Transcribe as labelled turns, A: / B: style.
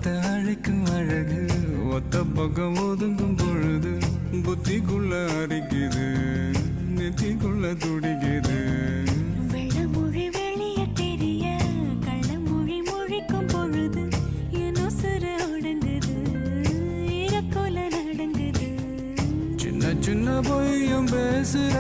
A: பார்த்த அழைக்கும் அழகு ஒத்த பக்கம் ஒதுங்கும் பொழுது புத்திக்குள்ள அரிக்குது நெத்திக்குள்ள துடிக்குது.
B: வெள்ளமொழி வெளிய தெரிய கள்ளமொழி மொழிக்கும் பொழுது என் உசுறு அடங்குது இறக்கோல நடங்குது.
A: சின்ன சின்ன பொய்யும் பேசுற